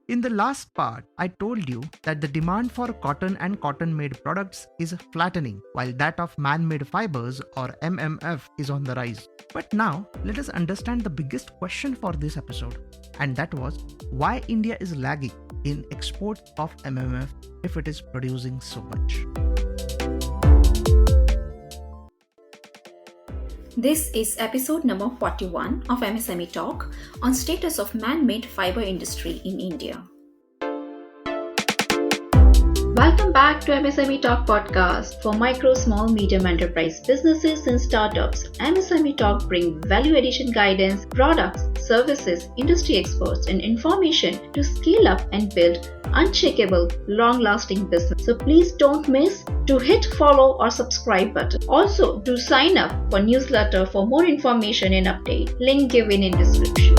In the last part, I told you that the demand for cotton and cotton-made products is flattening, while that of man-made fibers or MMF is on the rise. But now, let us understand the biggest question for this episode, and that was why India is lagging in exports of MMF if it is producing so much. This is episode number 41 of MSME Talk on status of man-made fiber industry in India. Welcome back to MSME Talk podcast for micro, small, medium enterprise businesses and startups. MSME Talk bring value addition guidance, products, services, industry experts and information to scale up and build unshakable, long-lasting business. So please don't miss to hit follow or subscribe button. Also, do sign up for newsletter for more information and update. Link given in description.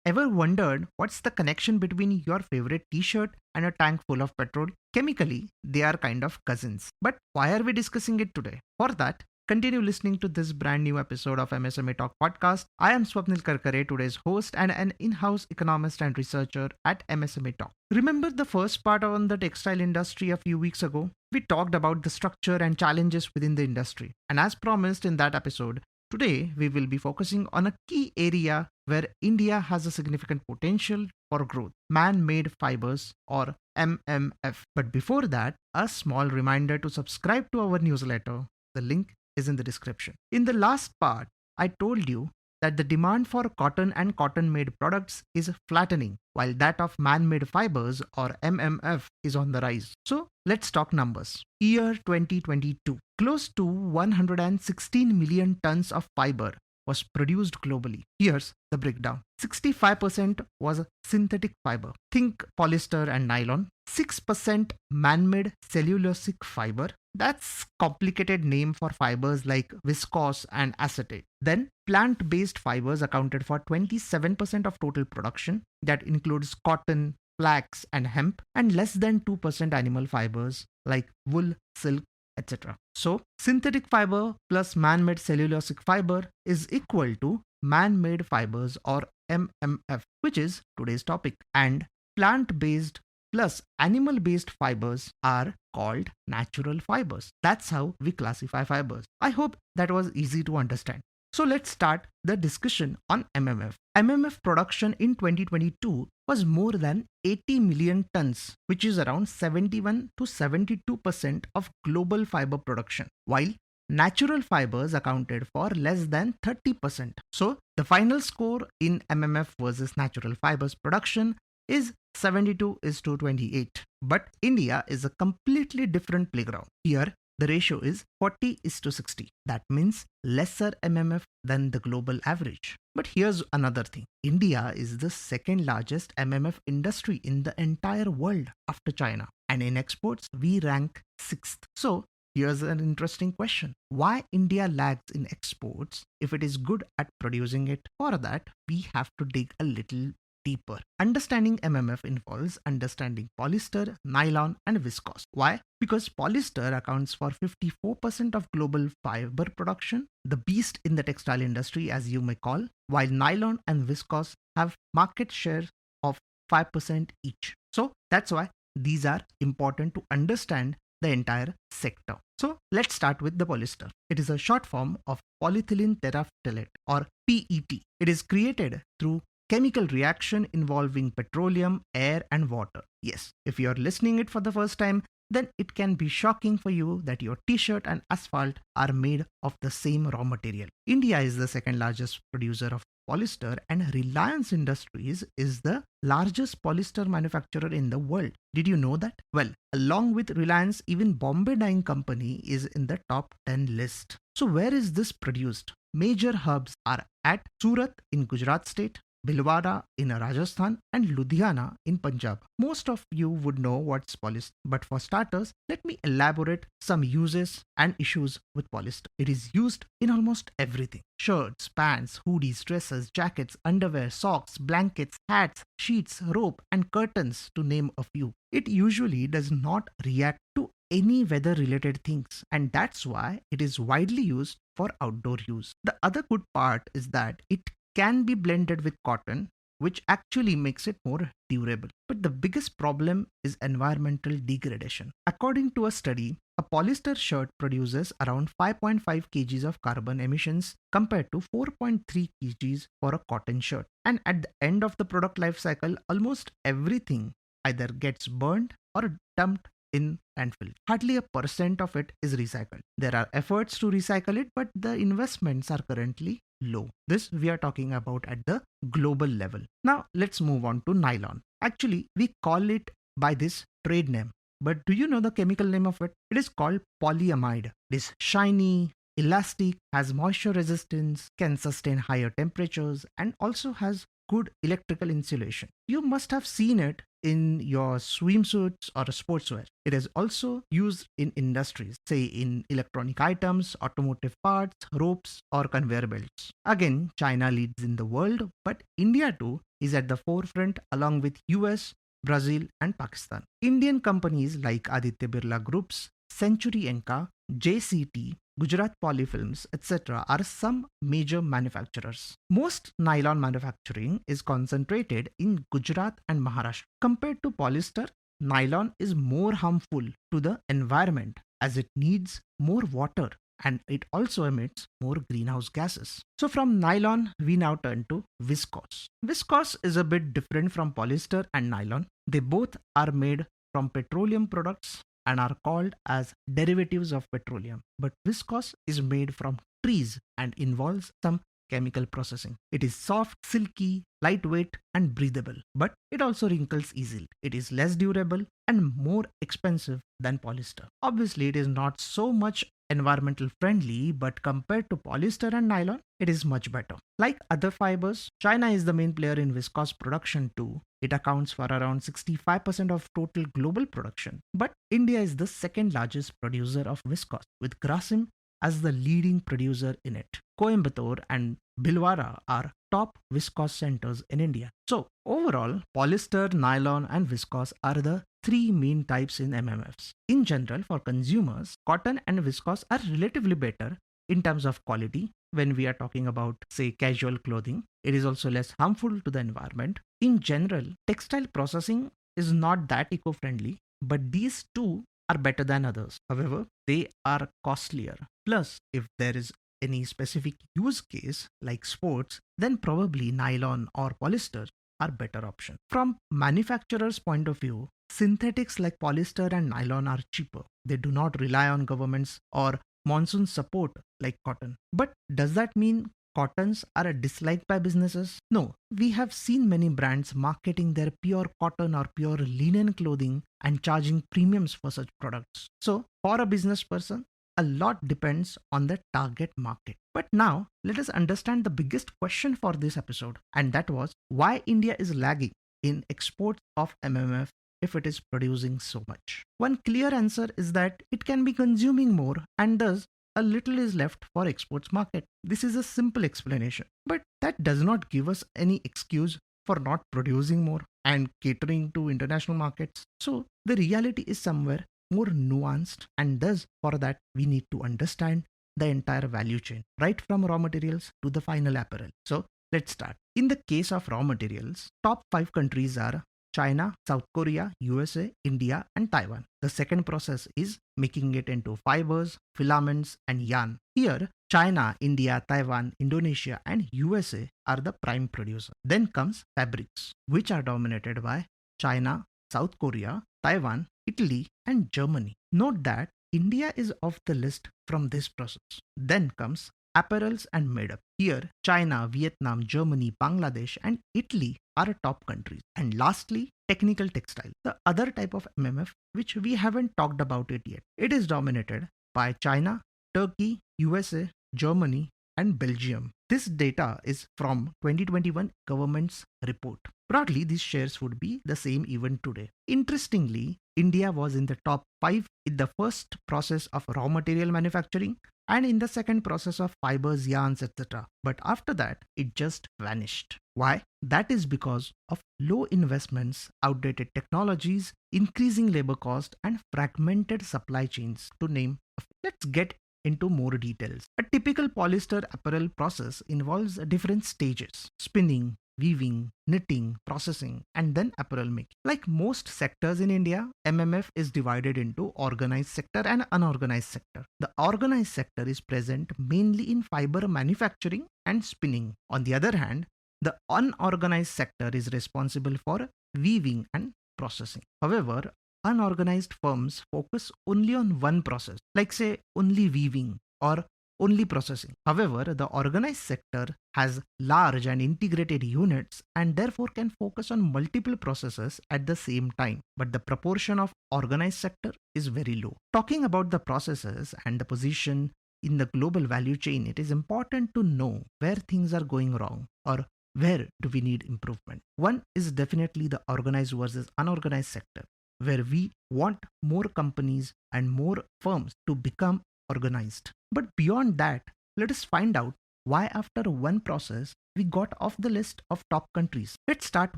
Ever wondered what's the connection between your favorite t-shirt and a tank full of petrol? Chemically, they are kind of cousins. But why are we discussing it today? For that, continue listening to this brand new episode of MSME Talk podcast. I am Swapnil Karkare, today's host and an in-house economist and researcher at MSME Talk. Remember the first part on the textile industry a few weeks ago? We talked about the structure and challenges within the industry. And as promised in that episode, today we will be focusing on a key area where India has a significant potential for growth, man-made fibers or MMF. But before that, a small reminder to subscribe to our newsletter. The link is in the description. In the last part, I told you that the demand for cotton and cotton-made products is flattening, while that of man-made fibers or MMF is on the rise. So let's talk numbers. Year 2022, close to 116 million tons of fiber was produced globally. Here's the breakdown. 65% was synthetic fiber. Think polyester and nylon. 6% man-made cellulosic fiber. That's complicated name for fibers like viscose and acetate. Then plant-based fibers accounted for 27% of total production. That includes cotton, flax and hemp, and less than 2% animal fibers like wool, silk, etc. So, synthetic fiber plus man-made cellulosic fiber is equal to man-made fibers or MMF, which is today's topic. And plant-based plus animal-based fibers are called natural fibers. That's how we classify fibers. I hope that was easy to understand. So let's start the discussion on MMF. MMF production in 2022 was more than 80 million tons, which is around 71 to 72% of global fiber production, while natural fibers accounted for less than 30%. So the final score in MMF versus natural fibers production is 72:28. But India is a completely different playground. Here, the ratio is 40:60. That means lesser MMF than the global average. But here's another thing. India is the second largest MMF industry in the entire world after China. And in exports, we rank 6th. So here's an interesting question. Why India lags in exports if it is good at producing it? For that, we have to dig a little deeper. Understanding MMF involves understanding polyester, nylon, and viscose. Why? Because polyester accounts for 54% of global fiber production, the beast in the textile industry as you may call, while nylon and viscose have market share of 5% each. So that's why these are important to understand the entire sector. So let's start with the polyester. It is a short form of polyethylene terephthalate or PET. It is created through chemical reaction involving petroleum, air and water. Yes, if you are listening it for the first time, then it can be shocking for you that your t-shirt and asphalt are made of the same raw material. India is the second largest producer of polyester and Reliance Industries is the largest polyester manufacturer in the world. Did you know that? Well, along with Reliance, even Bombay Dyeing Company is in the top 10 list. So where is this produced? Major hubs are at Surat in Gujarat state, Bhilwara in Rajasthan and Ludhiana in Punjab. Most of you would know what's polyester, but for starters, let me elaborate some uses and issues with polyester. It is used in almost everything. Shirts, pants, hoodies, dresses, jackets, underwear, socks, blankets, hats, sheets, rope and curtains to name a few. It usually does not react to any weather related things, and that's why it is widely used for outdoor use. The other good part is that it can be blended with cotton, which actually makes it more durable. But the biggest problem is environmental degradation. According to a study, a polyester shirt produces around 5.5 kgs of carbon emissions compared to 4.3 kgs for a cotton shirt. And at the end of the product life cycle, almost everything either gets burned or dumped in landfill. Hardly 1% of it is recycled. There are efforts to recycle it, but the investments are currently low. This we are talking about at the global level. Now let's move on to nylon. Actually, we call it by this trade name. But do you know the chemical name of it? It is called polyamide. It is shiny, elastic, has moisture resistance, can sustain higher temperatures, and also has good electrical insulation. You must have seen it in your swimsuits or sportswear. It is also used in industries, say in electronic items, automotive parts, ropes, or conveyor belts. Again, China leads in the world, but India too is at the forefront along with US, Brazil, and Pakistan. Indian companies like Aditya Birla Group's Century Enka, JCT, Gujarat Polyfilms, etc. are some major manufacturers. Most nylon manufacturing is concentrated in Gujarat and Maharashtra. Compared to polyester, nylon is more harmful to the environment as it needs more water and it also emits more greenhouse gases. So from nylon, we now turn to viscose. Viscose is a bit different from polyester and nylon. They both are made from petroleum products and are called as derivatives of petroleum. But viscose is made from trees and involves some chemical processing. It is soft, silky, lightweight, and breathable, but it also wrinkles easily. It is less durable and more expensive than polyester. Obviously, it is not so much environmental friendly, but compared to polyester and nylon, it is much better. Like other fibers, China is the main player in viscose production too. It accounts for around 65% of total global production. But India is the second largest producer of viscose, with Grasim as the leading producer in it. Coimbatore and Bhilwara are top viscose centers in India. So overall, polyester, nylon, and viscose are the three main types in MMFs. In general, for consumers, cotton and viscose are relatively better in terms of quality. When we are talking about, say, casual clothing, it is also less harmful to the environment. In general, textile processing is not that eco-friendly, but these two are better than others. However, they are costlier. Plus, if there is any specific use case like sports, then probably nylon or polyester are better option. From manufacturer's point of view, synthetics like polyester and nylon are cheaper. They do not rely on governments or monsoon support like cotton. But does that mean cottons are disliked by businesses? No, we have seen many brands marketing their pure cotton or pure linen clothing and charging premiums for such products. So for a business person, a lot depends on the target market. But now let us understand the biggest question for this episode, and that was why India is lagging in exports of MMF if it is producing so much. One clear answer is that it can be consuming more and thus a little is left for exports market. This is a simple explanation, but that does not give us any excuse for not producing more and catering to international markets. So the reality is somewhere more nuanced, and thus for that we need to understand the entire value chain, right from raw materials to the final apparel. So let's start. In the case of raw materials, top 5 countries are China, South Korea, USA, India, and Taiwan. The second process is making it into fibers, filaments, and yarn. Here, China, India, Taiwan, Indonesia, and USA are the prime producers. Then comes fabrics, which are dominated by China, South Korea, Taiwan, Italy, and Germany. Note that India is off the list from this process. Then comes apparels and made-up. Here, China, Vietnam, Germany, Bangladesh, and Italy are top countries. And lastly, technical textile, the other type of MMF, which we haven't talked about it yet. It is dominated by China, Turkey, USA, Germany, and Belgium. This data is from 2021 government's report. Broadly, these shares would be the same even today. Interestingly, India was in the top 5 in the first process of raw material manufacturing and in the second process of fibers, yarns, etc. But after that, it just vanished. Why? That is because of low investments, outdated technologies, increasing labor cost, and fragmented supply chains, to name a few. Let's get into more details. A typical polyester apparel process involves different stages: spinning, weaving, knitting, processing, and then apparel making. Like most sectors in India, MMF is divided into organized sector and unorganized sector. The organized sector is present mainly in fiber manufacturing and spinning. On the other hand, the unorganized sector is responsible for weaving and processing. However, unorganized firms focus only on one process, like say only weaving or only processing. However, the organized sector has large and integrated units and therefore can focus on multiple processes at the same time. But the proportion of organized sector is very low. Talking about the processes and the position in the global value chain, it is important to know where things are going wrong or where do we need improvement. One is definitely the organized versus unorganized sector, where we want more companies and more firms to become organized. But beyond that, let us find out why after one process we got off the list of top countries. Let's start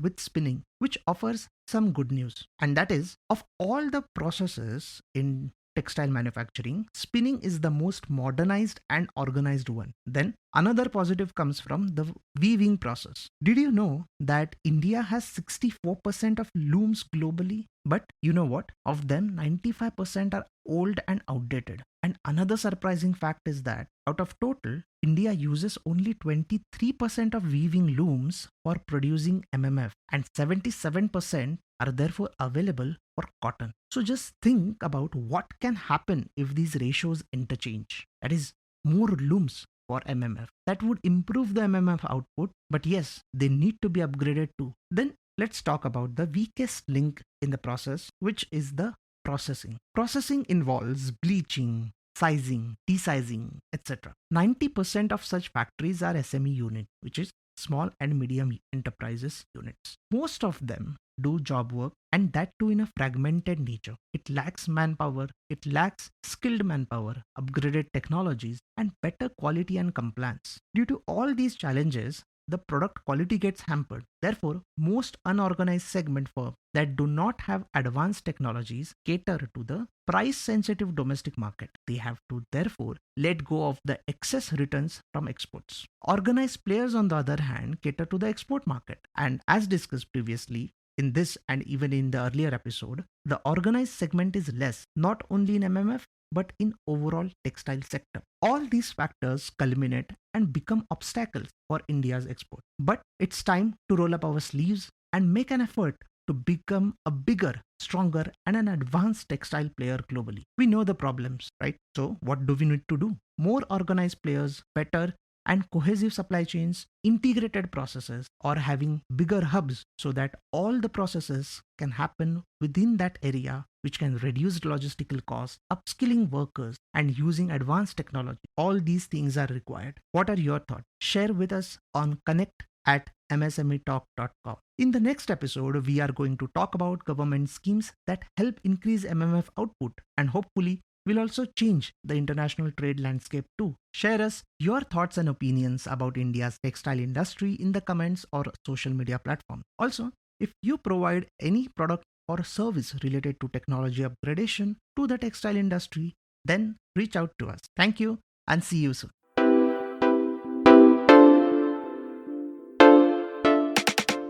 with spinning, which offers some good news. And that is, of all the processes in textile manufacturing, spinning is the most modernized and organized one. Then another positive comes from the weaving process. Did you know that India has 64% of looms globally? But you know what? Of them, 95% are old and outdated. And another surprising fact is that out of total, India uses only 23% of weaving looms for producing MMF, and 77% are therefore available for cotton. So just think about what can happen if these ratios interchange. That is, more looms for MMF. That would improve the MMF output, but yes, they need to be upgraded too. Then let's talk about the weakest link in the process, which is the processing. Processing involves bleaching, sizing, desizing, etc. 90% of such factories are SME units, which is small and medium enterprises units. Most of them do job work, and that too in a fragmented nature. It lacks manpower, it lacks skilled manpower, upgraded technologies, and better quality and compliance. Due to all these challenges, the product quality gets hampered. Therefore, most unorganized segment firms that do not have advanced technologies cater to the price-sensitive domestic market. They have to therefore let go of the excess returns from exports. Organized players, on the other hand, cater to the export market. And as discussed previously, in this and even in the earlier episode, the organized segment is less, not only in MMF, but in overall textile sector. All these factors culminate and become obstacles for India's export. But it's time to roll up our sleeves and make an effort to become a bigger, stronger, and an advanced textile player globally. We know the problems, right? So what do we need to do? More organized players, better and cohesive supply chains, integrated processes, or having bigger hubs so that all the processes can happen within that area, which can reduce logistical costs, upskilling workers, and using advanced technology. All these things are required. What are your thoughts? Share with us on connect@msmetalk.com. In the next episode, we are going to talk about government schemes that help increase MMF output, and hopefully will also change the international trade landscape too. Share us your thoughts and opinions about India's textile industry in the comments or social media platform. Also, if you provide any product or service related to technology upgradation to the textile industry, then reach out to us. Thank you and see you soon.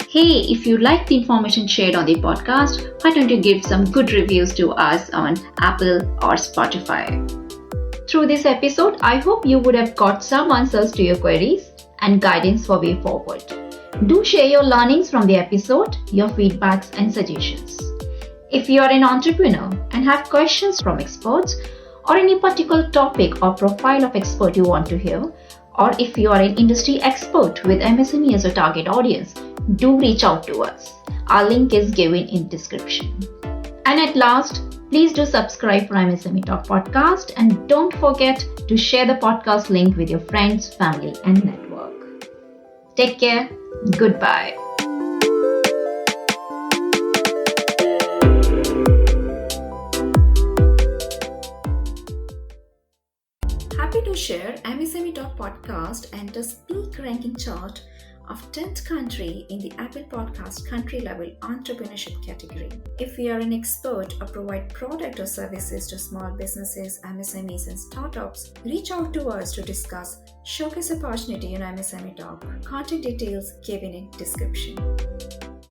Hey, if you like the information shared on the podcast, why don't you give some good reviews to us on Apple or Spotify? Through this episode, I hope you would have got some answers to your queries and guidance for way forward. Do share your learnings from the episode, your feedbacks and suggestions. If you are an entrepreneur and have questions from experts or any particular topic or profile of expert you want to hear, or if you are an industry expert with MSME as a target audience, do reach out to us. Our link is given in description. And at last, please do subscribe for MSME Talk podcast and don't forget to share the podcast link with your friends, family and network. Take care. Goodbye. Happy to share MSME Talk podcast and the Speak ranking chart of 10th country in the Apple Podcast country level entrepreneurship category. If you are an expert or provide product or services to small businesses, MSMEs and startups, reach out to us to discuss showcase opportunity in MSME Talk. Contact details given in description.